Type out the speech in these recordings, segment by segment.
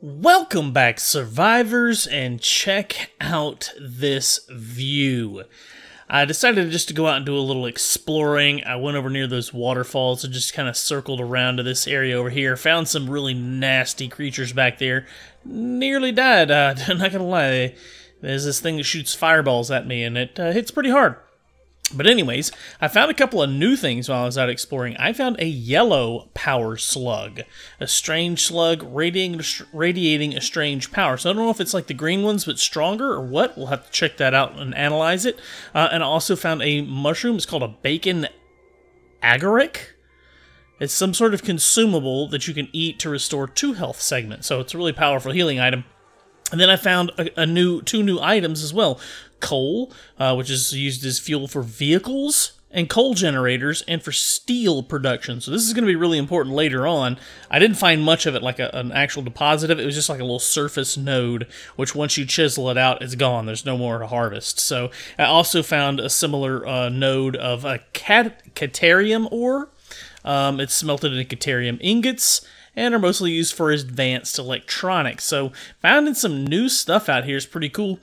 Welcome back, survivors, and check out this view. I decided just to go out and do a little exploring. I went over near those waterfalls and just kind of circled around to this area over here. Found some really nasty creatures back there. Nearly died, I'm not gonna lie. There's this thing that shoots fireballs at me and it hits pretty hard. But anyways, I found a couple of new things while I was out exploring. I found a yellow power slug. A strange slug radiating a strange power. So I don't know if it's like the green ones but stronger or what. We'll have to check that out and analyze it. And I also found a mushroom. It's called a bacon agaric. It's some sort of consumable that you can eat to restore 2 health segments. So it's a really powerful healing item. And then I found two new items as well. Coal, which is used as fuel for vehicles and coal generators and for steel production. So this is going to be really important later on. I didn't find much of it, like an actual deposit of it. It was just like a little surface node, which once you chisel it out, it's gone. There's no more to harvest. So I also found a similar node of a caterium ore. It's smelted into caterium ingots and are mostly used for advanced electronics. So finding some new stuff out here is pretty cool.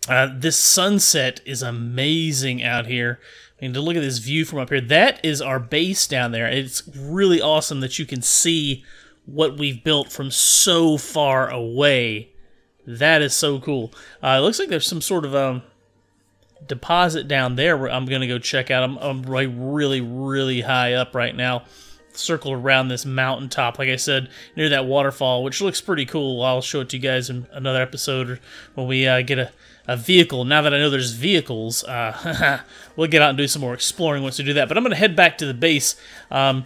This sunset is amazing out here. I mean, to look at this view from up here, that is our base down there. It's really awesome that you can see what we've built from so far away. That is so cool. It looks like there's some sort of deposit down there where I'm going to go check out. I'm really high up right now. Circle around this mountaintop, like I said, near that waterfall, which looks pretty cool. I'll show it to you guys in another episode when we get a vehicle. Now that I know there's vehicles, we'll get out and do some more exploring once we do that. But I'm going to head back to the base. I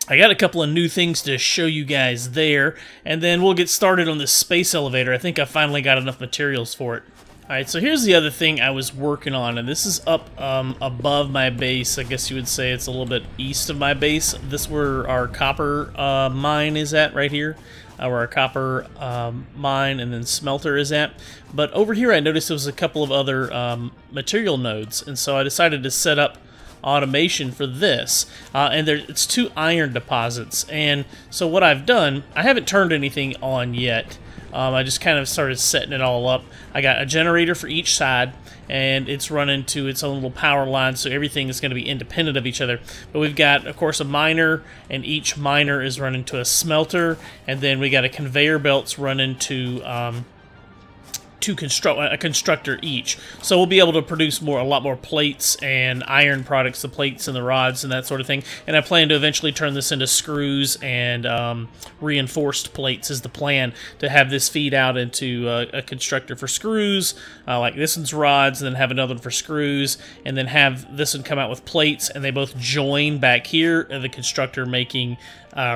got a couple of new things to show you guys there, and then we'll get started on this space elevator. I think I finally got enough materials for it. Alright, so here's the other thing I was working on, and this is up above my base. I guess you would say it's a little bit east of my base. This is where our copper mine is at, right here. Where our copper mine and then smelter is at. But over here I noticed there was a couple of other material nodes, and so I decided to set up automation for this. And it's 2 iron deposits, and so what I've done, I haven't turned anything on yet. I just kind of started setting it all up. I got a generator for each side, and it's running to its own little power line, so everything is going to be independent of each other. But we've got, of course, a miner, and each miner is running to a smelter, and then we got a conveyor belts running to a constructor each. So we'll be able to produce a lot more plates and iron products, the plates and the rods and that sort of thing. And I plan to eventually turn this into screws and reinforced plates is the plan, to have this feed out into a constructor for screws, like this one's rods, and then have another one for screws, and then have this one come out with plates, and they both join back here, and the constructor making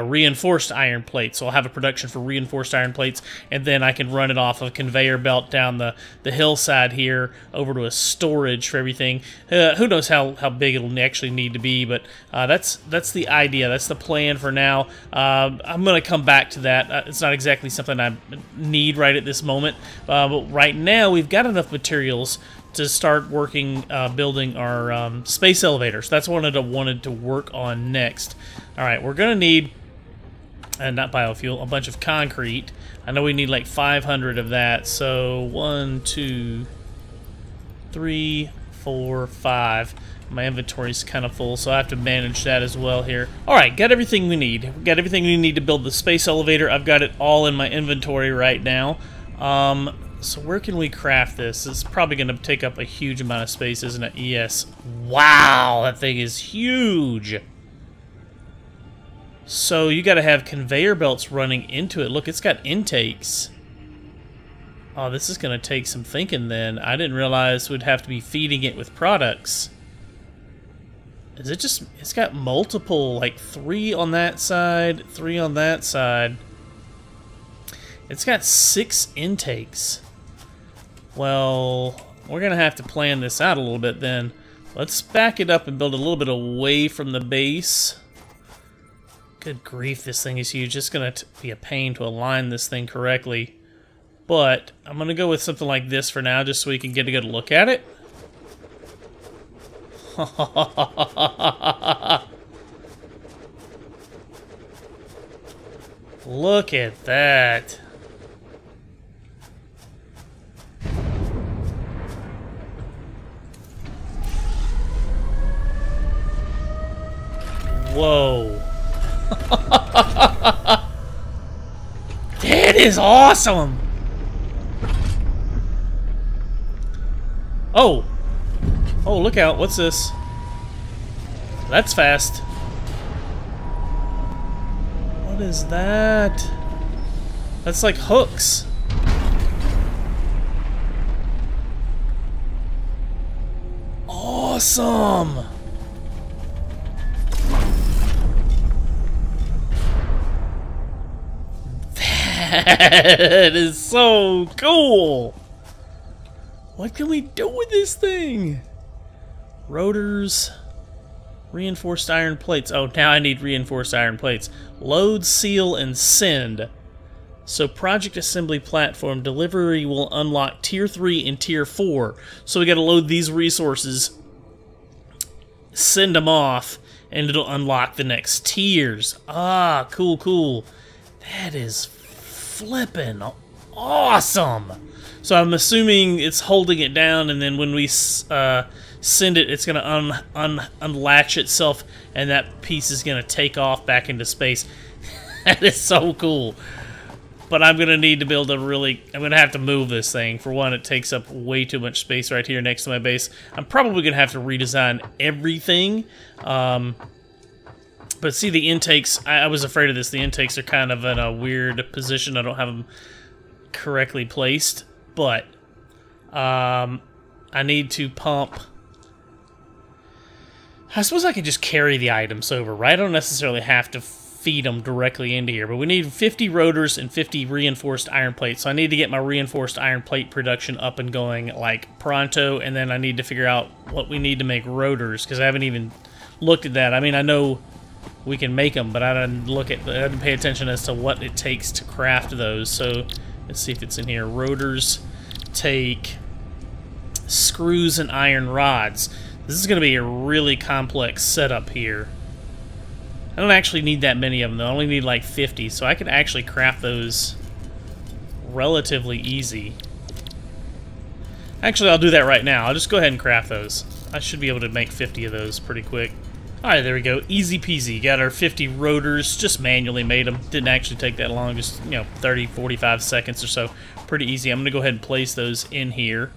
reinforced iron plates. So I'll have a production for reinforced iron plates, and then I can run it off of a conveyor belt down the hillside here over to a storage for everything. Who knows how big it'll actually need to be, but that's the idea. That's the plan for now. I'm going to come back to that. It's not exactly something I need right at this moment, but right now we've got enough materials to start working, building our space elevators. That's what I wanted to work on next. Alright, we're going to need, not biofuel, a bunch of concrete. I know we need like 500 of that, so 1, 2, 3, 4, 5. My inventory's kind of full, so I have to manage that as well here. Alright, got everything we need. Got everything we need to build the space elevator. I've got it all in my inventory right now. So where can we craft this? It's probably going to take up a huge amount of space, isn't it? Yes. Wow, that thing is huge. So you got to have conveyor belts running into it. Look, it's got intakes. Oh, this is going to take some thinking then. I didn't realize we'd have to be feeding it with products. Is it just... It's got multiple, like 3 on that side, 3 on that side. It's got 6 intakes. Well, we're going to have to plan this out a little bit then. Let's back it up and build a little bit away from the base. Good grief, this thing is huge. It's going to be a pain to align this thing correctly. But I'm going to go with something like this for now, just so we can get a good look at it. Look at that. Whoa. That is awesome! Oh! Oh, look out. What's this? That's fast. What is that? That's like hooks. Awesome! That is so cool! What can we do with this thing? Rotors, reinforced iron plates. Oh, now I need reinforced iron plates. Load, seal, and send. So project assembly platform delivery will unlock tier 3 and tier 4. So we gotta load these resources, send them off, and it'll unlock the next tiers. Ah, cool, cool. That is flippin' awesome. So I'm assuming it's holding it down, and then when we send it, it's gonna unlatch itself, and that piece is gonna take off back into space. That is so cool. But I'm gonna need to build a really... I'm gonna have to move this thing. For one, it takes up way too much space right here next to my base. I'm probably gonna have to redesign everything. But see, the intakes... I was afraid of this. The intakes are kind of in a weird position. I don't have them correctly placed. But I need to pump... I suppose I could just carry the items over, right? I don't necessarily have to feed them directly into here, but we need 50 rotors and 50 reinforced iron plates. So I need to get my reinforced iron plate production up and going like pronto, and then I need to figure out what we need to make rotors, because I haven't even looked at that. I mean, I know we can make them, but I didn't pay attention as to what it takes to craft those. So let's see if it's in here. Rotors take screws and iron rods. This is going to be a really complex setup here. I don't actually need that many of them, though. I only need like 50, so I could actually craft those relatively easy. Actually, I'll do that right now. I'll just go ahead and craft those. I should be able to make 50 of those pretty quick. Alright, there we go. Easy peasy. Got our 50 rotors. Just manually made them. Didn't actually take that long. Just, 30, 45 seconds or so. Pretty easy. I'm going to go ahead and place those in here.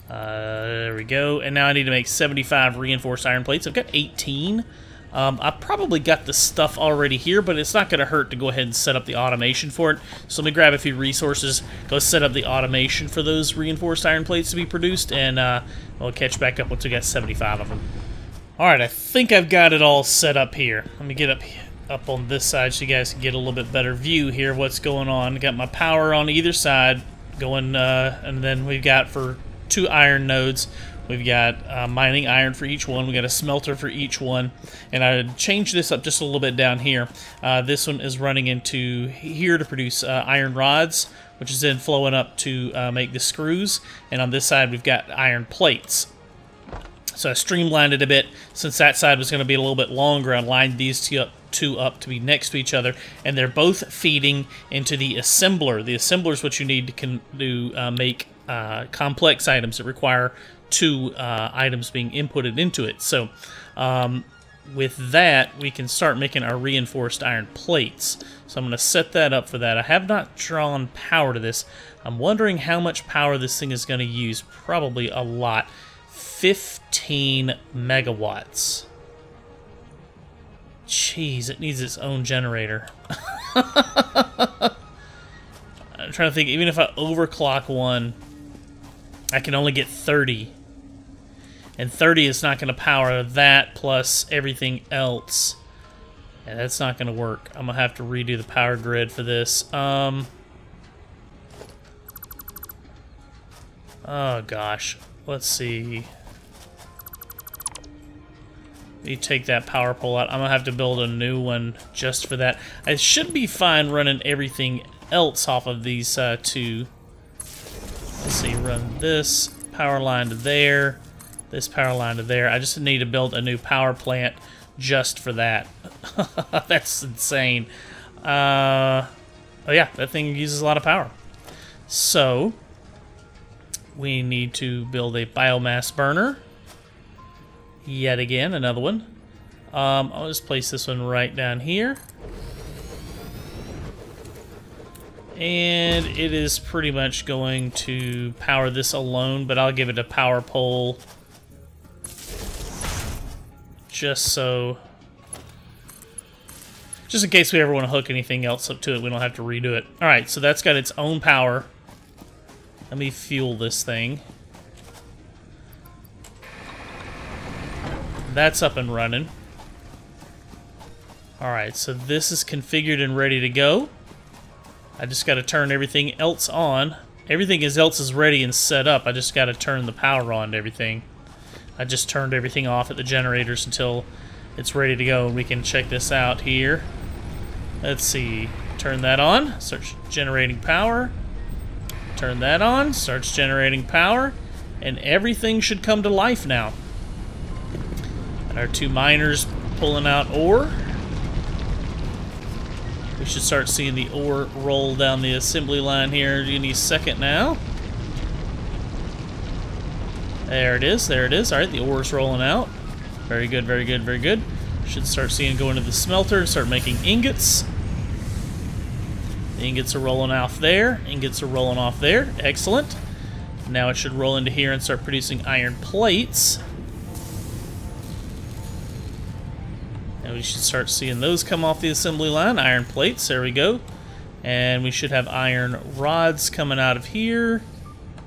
There we go. And now I need to make 75 reinforced iron plates. I've got 18. I probably got the stuff already here, but it's not going to hurt to go ahead and set up the automation for it. So let me grab a few resources, go set up the automation for those reinforced iron plates to be produced, and we'll catch back up once we got 75 of them. Alright, I think I've got it all set up here. Let me get up on this side so you guys can get a little bit better view here of what's going on. Got my power on either side going, and then we've got for 2 iron nodes. We've got mining iron for each one. We've got a smelter for each one. And I changed this up just a little bit down here. This one is running into here to produce iron rods, which is then flowing up to make the screws. And on this side, we've got iron plates. So I streamlined it a bit. Since that side was going to be a little bit longer, I lined these two up to be next to each other. And they're both feeding into the assembler. The assembler is what you need to make complex items that require 2 items being inputted into it. So with that, we can start making our reinforced iron plates. So I'm going to set that up for that. I have not drawn power to this. I'm wondering how much power this thing is going to use. Probably a lot. 15 megawatts. Jeez, it needs its own generator. I'm trying to think, even if I overclock one, I can only get 30. And 30 is not going to power that plus everything else. And that's not going to work. I'm going to have to redo the power grid for this. Oh, gosh. Let's see. Let me take that power pole out. I'm going to have to build a new one just for that. I should be fine running everything else off of these 2. Let's see, run this power line to there, this power line to there. I just need to build a new power plant just for that. That's insane. Oh yeah, that thing uses a lot of power. So we need to build a biomass burner. Yet again, another one. I'll just place this one right down here. And it is pretty much going to power this alone, but I'll give it a power pole just in case we ever want to hook anything else up to it, we don't have to redo it. Alright, so that's got its own power. Let me fuel this thing. That's up and running. Alright, so this is configured and ready to go. I just got to turn everything else on. Everything else is ready and set up. I just got to turn the power on to everything. I just turned everything off at the generators until it's ready to go. We can check this out here. Let's see. Turn that on. Starts generating power. Turn that on. Starts generating power. And everything should come to life now. And our two miners pulling out ore. We should start seeing the ore roll down the assembly line here any second now. There it is, there it is. Alright, the ore's rolling out. Very good, very good, very good. Should start seeing go into the smelter and start making ingots. The ingots are rolling off there. Ingots are rolling off there. Excellent. Now it should roll into here and start producing iron plates. And we should start seeing those come off the assembly line. Iron plates, there we go. And we should have iron rods coming out of here.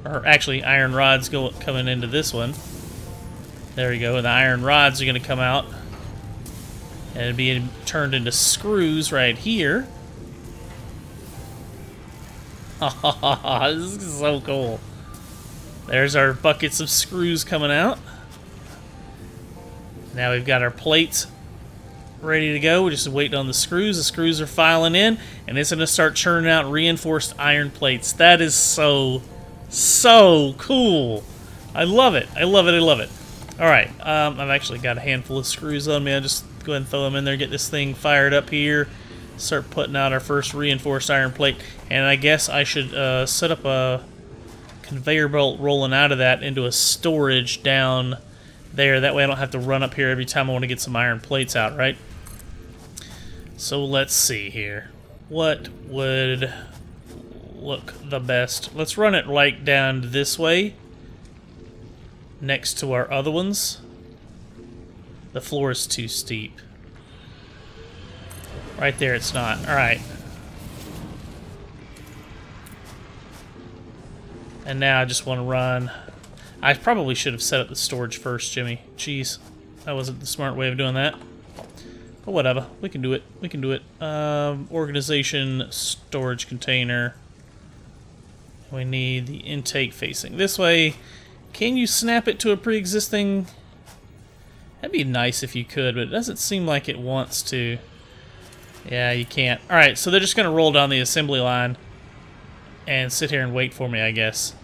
Or actually, iron rods coming into this one. There we go. And the iron rods are going to come out and be turned into screws right here. This is so cool. There's our buckets of screws coming out. Now we've got our plates ready to go. We're just waiting on the screws. The screws are filing in, and it's going to start churning out reinforced iron plates. That is so cool. I love it. I love it. I love it. All right. I've actually got a handful of screws on me. I'll just go ahead and throw them in there, get this thing fired up here, start putting out our first reinforced iron plate. And I guess I should set up a conveyor belt rolling out of that into a storage down there. That way I don't have to run up here every time I want to get some iron plates out, right? So let's see here. What would look the best? Let's run it right down this way next to our other ones. The floor is too steep. Right there it's not. Alright. And now I just want to run. I probably should have set up the storage first, Jimmy. Jeez. That wasn't the smart way of doing that. But whatever. We can do it. We can do it. Organization, storage container. We need the intake facing this way. Can you snap it to a pre-existing? That'd be nice if you could, but it doesn't seem like it wants to. Yeah, you can't. Alright, so they're just going to roll down the assembly line and sit here and wait for me, I guess.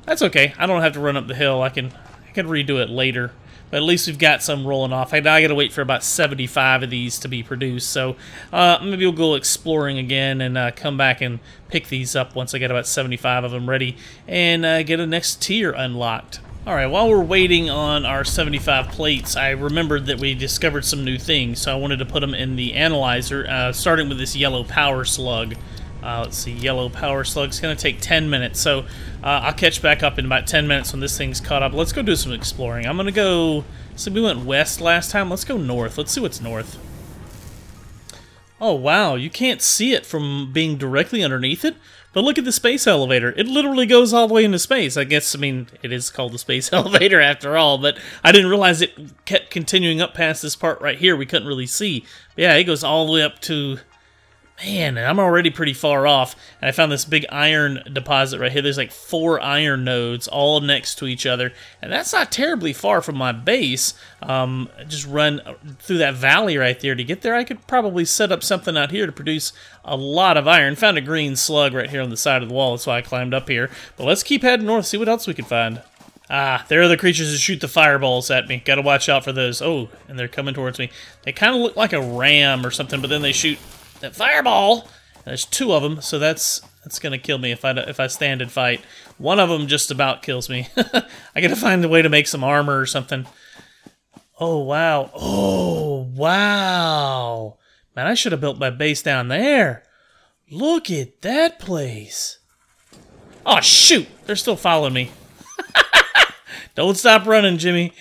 That's okay. I don't have to run up the hill. I can redo it later. But at least we've got some rolling off. I got to wait for about 75 of these to be produced. So maybe we'll go exploring again and come back and pick these up once I get about 75 of them ready and get a next tier unlocked. Alright, while we're waiting on our 75 plates, I remembered that we discovered some new things. So I wanted to put them in the analyzer, starting with this yellow power slug. Let's see, yellow power slug's going to take 10 minutes, so I'll catch back up in about 10 minutes when this thing's caught up. Let's go do some exploring. I'm going to go, so we went west last time, let's go north. Let's see what's north. Oh wow, you can't see it from being directly underneath it, but look at the space elevator. It literally goes all the way into space. I guess, I mean, it is called the space elevator after all, but I didn't realize it kept continuing up past this part right here we couldn't really see. But yeah, it goes all the way up to... Man, I'm already pretty far off, and I found this big iron deposit right here. There's like 4 iron nodes all next to each other, and that's not terribly far from my base. Just run through that valley right there to get there. I could probably set up something out here to produce a lot of iron. Found a green slug right here on the side of the wall. That's why I climbed up here. But let's keep heading north, see what else we can find. Ah, there are the creatures that shoot the fireballs at me. Gotta watch out for those. Oh, and they're coming towards me. They kind of look like a ram or something, but then they shoot that fireball. There's 2 of them, so that's gonna kill me if I stand and fight. One of them just about kills me. I gotta find a way to make some armor or something. Oh, wow. Oh, wow. Man, I should have built my base down there. Look at that place. Oh, shoot. They're still following me. Don't stop running, Jimmy.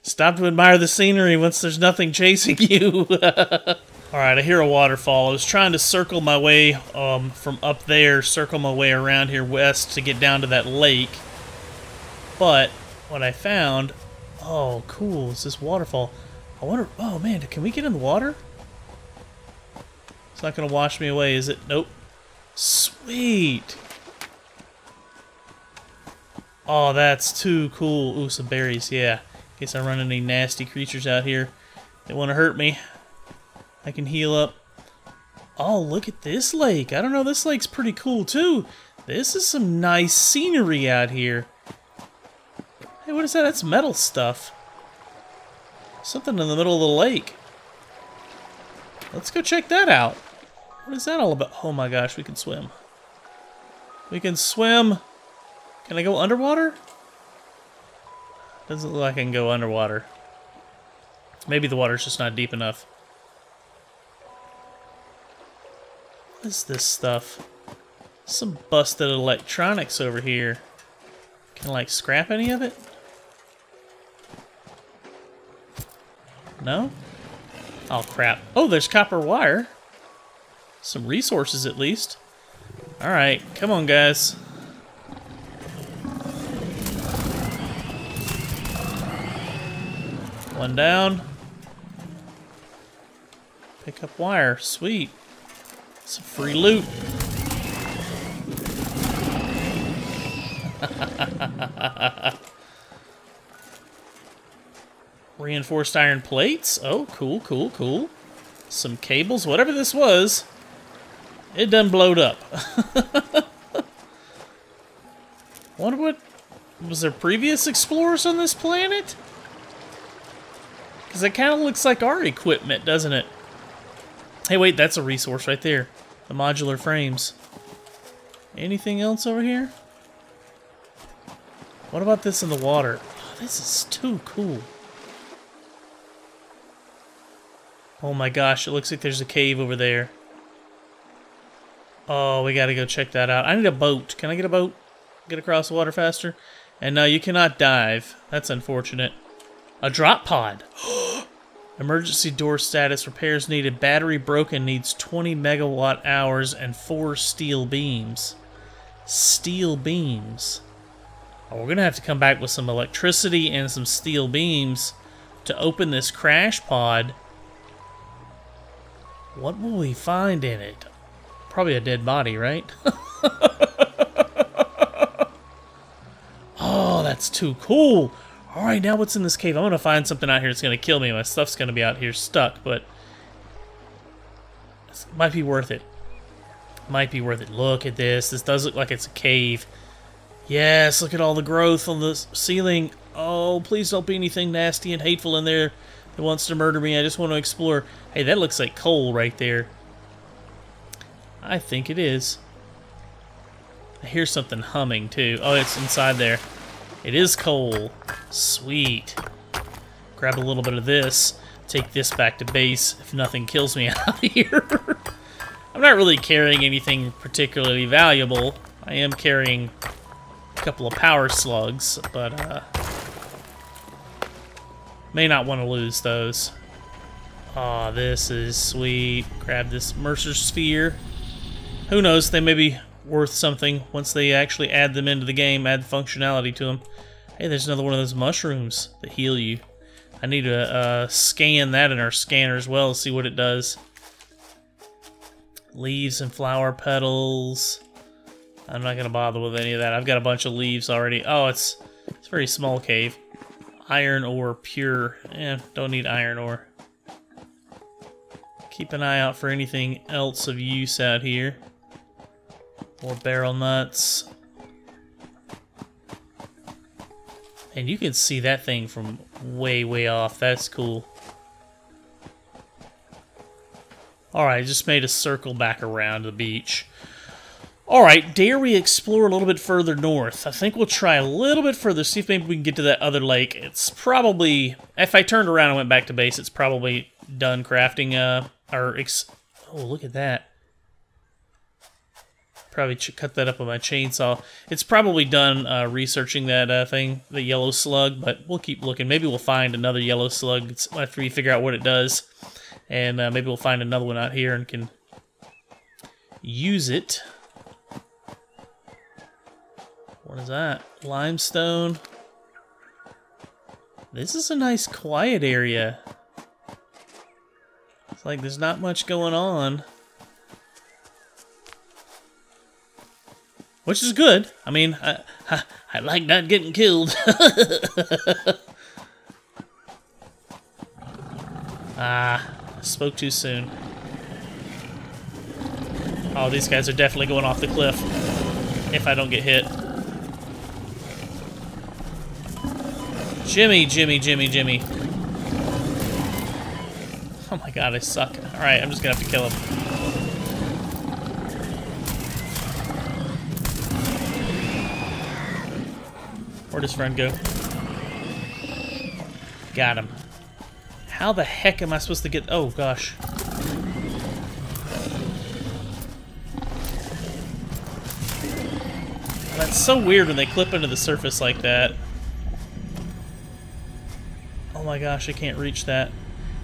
Stop to admire the scenery once there's nothing chasing you. Alright, I hear a waterfall. I was trying to circle my way from up there, circle my way around here west to get down to that lake. But what I found... Oh, cool. It's this waterfall. I wonder... Oh, man, can we get in the water? It's not going to wash me away, is it? Nope. Sweet. Oh, that's too cool. Ooh, some berries, yeah. In case I run into any nasty creatures out here. They want to hurt me. I can heal up. Oh, look at this lake. I don't know, this lake's pretty cool, too. This is some nice scenery out here. Hey, what is that? That's metal stuff. Something in the middle of the lake. Let's go check that out. What is that all about? Oh my gosh, we can swim. We can swim. Can I go underwater? Doesn't look like I can go underwater. Maybe the water's just not deep enough. What is this stuff? Some busted electronics over here. Can I, like, scrap any of it? No? Oh, crap. Oh, there's copper wire. Some resources, at least. Alright, come on, guys. One down. Pick up wire. Sweet. Some free loot. Reinforced iron plates. Oh, cool, cool, cool. Some cables. Whatever this was, it done blowed up. Wonder what... Was there previous explorers on this planet? Because it kind of looks like our equipment, doesn't it? Hey, wait, that's a resource right there. The modular frames. Anything else over here? What about this in the water? Oh, this is too cool. Oh my gosh, it looks like there's a cave over there. Oh, we gotta go check that out. I need a boat. Can I get a boat? Get across the water faster? And no, you cannot dive. That's unfortunate. A drop pod. Emergency door status. Repairs needed. Battery broken. Needs 20 megawatt hours and 4 steel beams. Steel beams. Oh, we're going to have to come back with some electricity and some steel beams to open this crash pod. What will we find in it? Probably a dead body, right? Oh, that's too cool. Alright, now what's in this cave? I'm going to find something out here that's going to kill me. My stuff's going to be out here stuck, but it might be worth it. Might be worth it. Look at this. This does look like it's a cave. Yes, look at all the growth on the ceiling. Oh, please don't be anything nasty and hateful in there that wants to murder me. I just want to explore. Hey, that looks like coal right there. I think it is. I hear something humming, too. Oh, it's inside there. It is coal. Sweet. Grab a little bit of this. Take this back to base if nothing kills me out here. I'm not really carrying anything particularly valuable. I am carrying a couple of power slugs, but may not want to lose those. Aw, this is sweet. Grab this Mercer sphere. Who knows, they may be worth something once they actually add them into the game, add functionality to them. Hey, there's another one of those mushrooms that heal you. I need to scan that in our scanner as well, see what it does. Leaves and flower petals. I'm not going to bother with any of that. I've got a bunch of leaves already. Oh, it's a very small cave. Iron ore pure. Don't need iron ore. Keep an eye out for anything else of use out here. More barrel nuts. And you can see that thing from way, way off. That's cool. Alright, just made a circle back around the beach. Alright, dare we explore a little bit further north? I think we'll try a little bit further, see if maybe we can get to that other lake. It's probably, if I turned around and went back to base, it's probably done crafting, oh, look at that. Probably cut that up with my chainsaw. It's probably done researching that thing, the yellow slug, but we'll keep looking. Maybe we'll find another yellow slug after we figure out what it does. And maybe we'll find another one out here and can use it. What is that? Limestone. This is a nice quiet area. It's like there's not much going on. Which is good. I mean, I like not getting killed. I spoke too soon. Oh, these guys are definitely going off the cliff if I don't get hit. Jimmy, Jimmy, Jimmy, Jimmy. Oh my god, I suck. Alright, I'm just gonna have to kill him. Where'd his friend go? Got him. How the heck am I supposed to get... Oh, gosh. That's so weird when they clip into the surface like that. Oh my gosh, I can't reach that.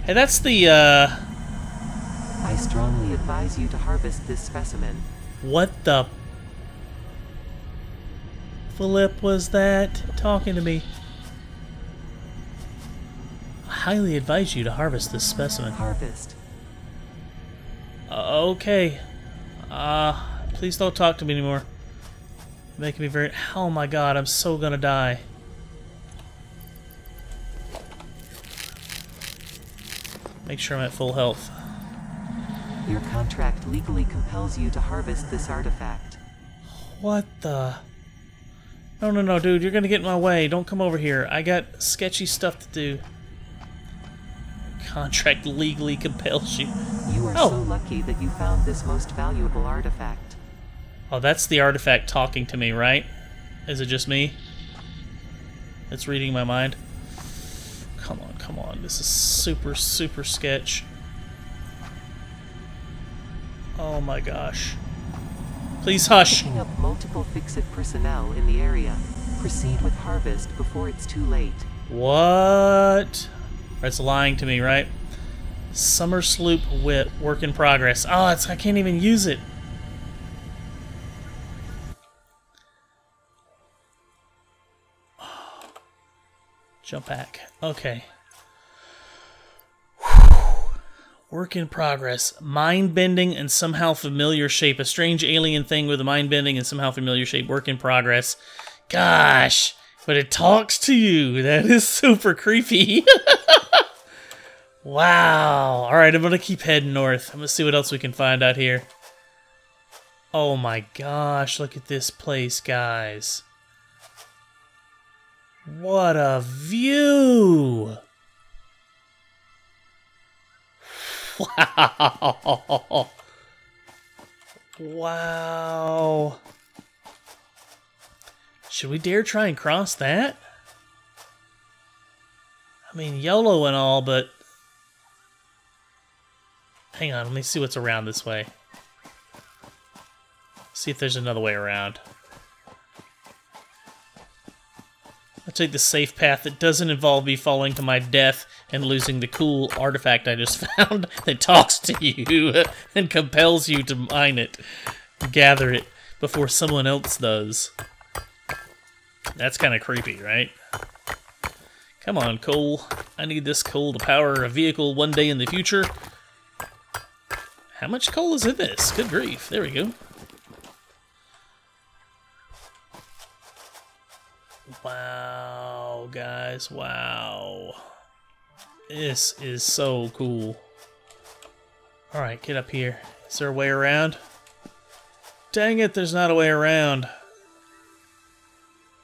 Hey, that's the, I strongly advise you to harvest this specimen. What the... Philip was that talking to me? I highly advise you to harvest this specimen. Harvest. Okay. Please don't talk to me anymore. Making me very... Oh my god, I'm so gonna die. Make sure I'm at full health. Your contract legally compels you to harvest this artifact. What the... No, no, no, dude, you're gonna get in my way. Don't come over here. I got sketchy stuff to do. Contract legally compels you. You are so lucky that you found this most valuable artifact. Oh, that's the artifact talking to me, right? Is it just me? It's reading my mind? Come on, come on. This is super, super sketch. Oh my gosh. Please hush. Picking up multiple FICSIT personnel in the area. Proceed with harvest before it's too late. What? It's lying to me, right? Summer sloop whip, work in progress. Oh, I can't even use it. Jump back. Okay. Work in progress. Mind-bending and somehow familiar shape. A strange alien thing with a mind-bending and somehow familiar shape. Work in progress. Gosh. But it talks to you. That is super creepy. Wow. Alright, I'm going to keep heading north. I'm going to see what else we can find out here. Oh my gosh. Look at this place, guys. What a view! Wow! Wow! Should we dare try and cross that? I mean, YOLO and all, but... Hang on, let me see what's around this way. See if there's another way around. I'll take the safe path that doesn't involve me falling to my death and losing the cool artifact I just found that talks to you and compels you to mine it, gather it, before someone else does. That's kind of creepy, right? Come on, coal. I need this coal to power a vehicle one day in the future. How much coal is in this? Good grief. There we go. Wow, guys, wow. This is so cool. Alright, get up here. Is there a way around? Dang it, there's not a way around.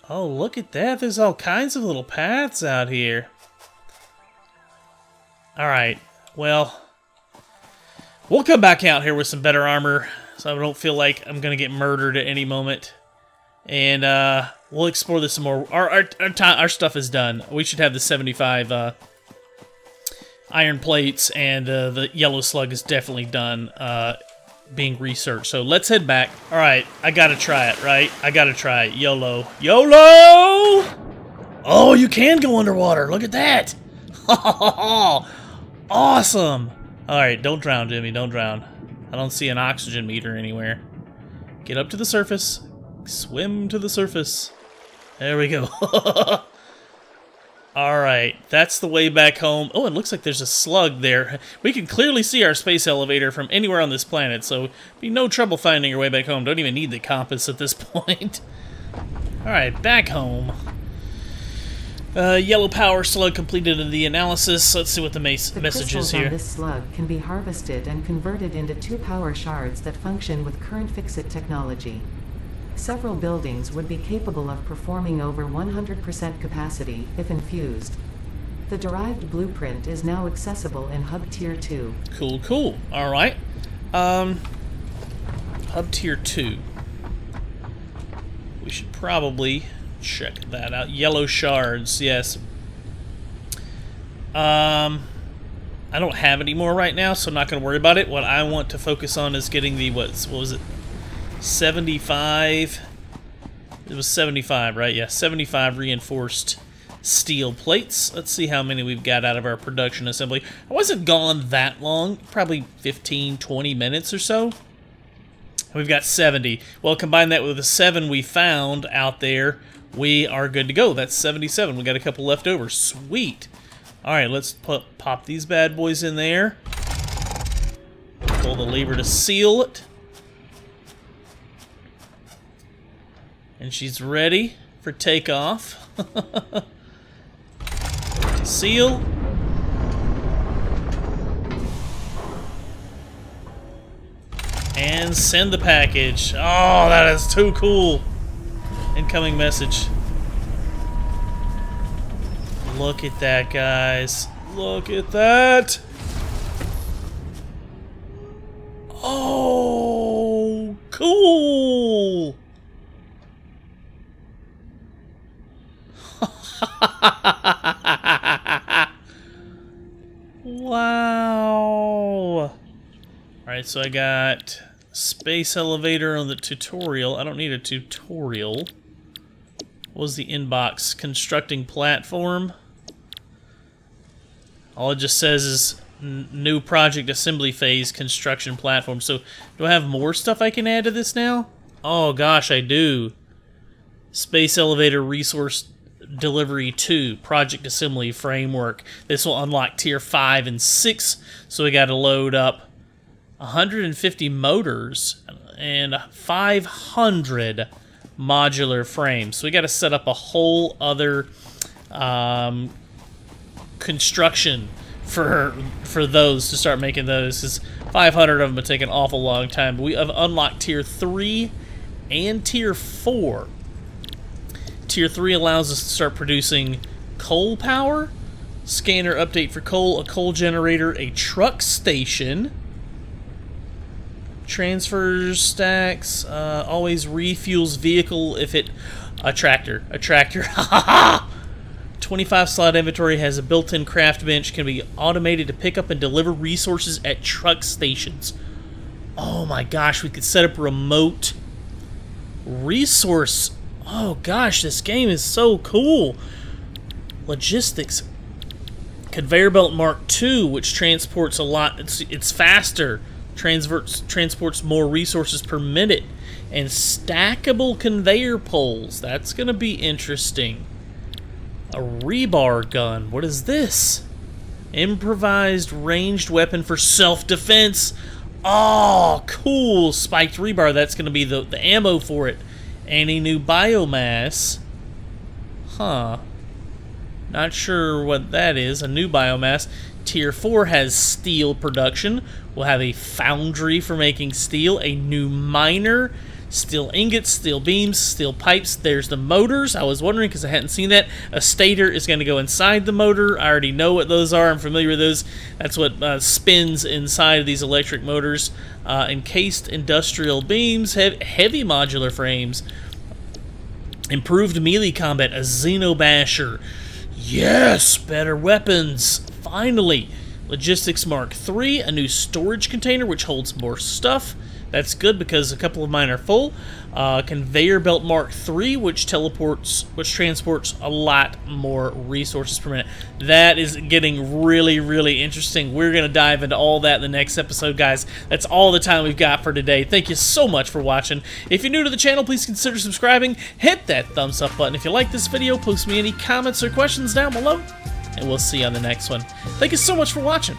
Oh, look at that. There's all kinds of little paths out here. Alright, well, we'll come back out here with some better armor so I don't feel like I'm going to get murdered at any moment. And we'll explore this some more. Our stuff is done. We should have the 75 iron plates, and the yellow slug is definitely done being researched. So let's head back. All right, I got to try it, right? I got to try it. YOLO. YOLO! Oh, you can go underwater. Look at that. Awesome. All right, don't drown, Jimmy. Don't drown. I don't see an oxygen meter anywhere. Get up to the surface. Swim to the surface. There we go. Alright, that's the way back home. Oh, it looks like there's a slug there. We can clearly see our space elevator from anywhere on this planet, so be no trouble finding your way back home. Don't even need the compass at this point. Alright, back home. Yellow power slug completed the analysis. Let's see what the message is here. On this slug can be harvested and converted into 2 power shards that function with current FICSIT technology. Several buildings would be capable of performing over 100% capacity if infused. The derived blueprint is now accessible in Hub Tier 2. Cool, cool. Alright. Hub Tier 2. We should probably check that out. Yellow shards, yes. I don't have any more right now, so I'm not going to worry about it. What I want to focus on is getting the, what was it? 75. It was 75, right? Yeah, 75 reinforced steel plates. Let's see how many we've got out of our production assembly. I wasn't gone that long, probably 15, 20 minutes or so. We've got 70. Well, combine that with the 7 we found out there, we are good to go. That's 77. We got a couple left over. Sweet. All right, let's pop these bad boys in there. Pull the lever to seal it. And she's ready for takeoff. Seal. And send the package. Oh, that is too cool. Incoming message. Look at that, guys. Look at that. Oh, cool. Wow. Alright, so I got space elevator on the tutorial. I don't need a tutorial. What was the inbox? Constructing platform. All it just says is new project assembly phase construction platform. So do I have more stuff I can add to this now? Oh gosh, I do. Space elevator resource delivery 2 project assembly framework. This will unlock tier 5 and 6. So we got to load up 150 motors and 500 modular frames. So we got to set up a whole other construction for those to start making those, because 500 of them would take an awful long time. But we have unlocked tier 3 and tier 4. Tier 3 allows us to start producing coal power, scanner update for coal, a coal generator, a truck station, transfer stacks, always refuels vehicle if it... A tractor. Ha ha ha! 25 slot inventory, has a built-in craft bench, can be automated to pick up and deliver resources at truck stations. Oh my gosh, we could set up remote resource. Oh gosh, this game is so cool. Logistics. Conveyor belt Mark II, which transports a lot. It's faster. Transports more resources per minute. And stackable conveyor poles. That's going to be interesting. A rebar gun. What is this? Improvised ranged weapon for self-defense. Oh, cool. Spiked rebar. That's going to be the ammo for it. Any new biomass? Huh. Not sure what that is. A new biomass. Tier 4 has steel production. We'll have a foundry for making steel. A new miner. steel ingots, steel beams, steel pipes. There's the motors. I was wondering because I hadn't seen that. A stator is going to go inside the motor. I already know what those are. I'm familiar with those. That's what spins inside of these electric motors. Encased industrial beams, heavy modular frames, improved melee combat, a Xenobasher. Yes, better weapons. Finally, Logistics Mark III, a new storage container which holds more stuff. That's good because a couple of mine are full. Conveyor Belt Mark III, which transports a lot more resources per minute. That is getting really, really interesting. We're going to dive into all that in the next episode, guys. That's all the time we've got for today. Thank you so much for watching. If you're new to the channel, please consider subscribing. Hit that thumbs up button. If you like this video, post me any comments or questions down below, and we'll see you on the next one. Thank you so much for watching.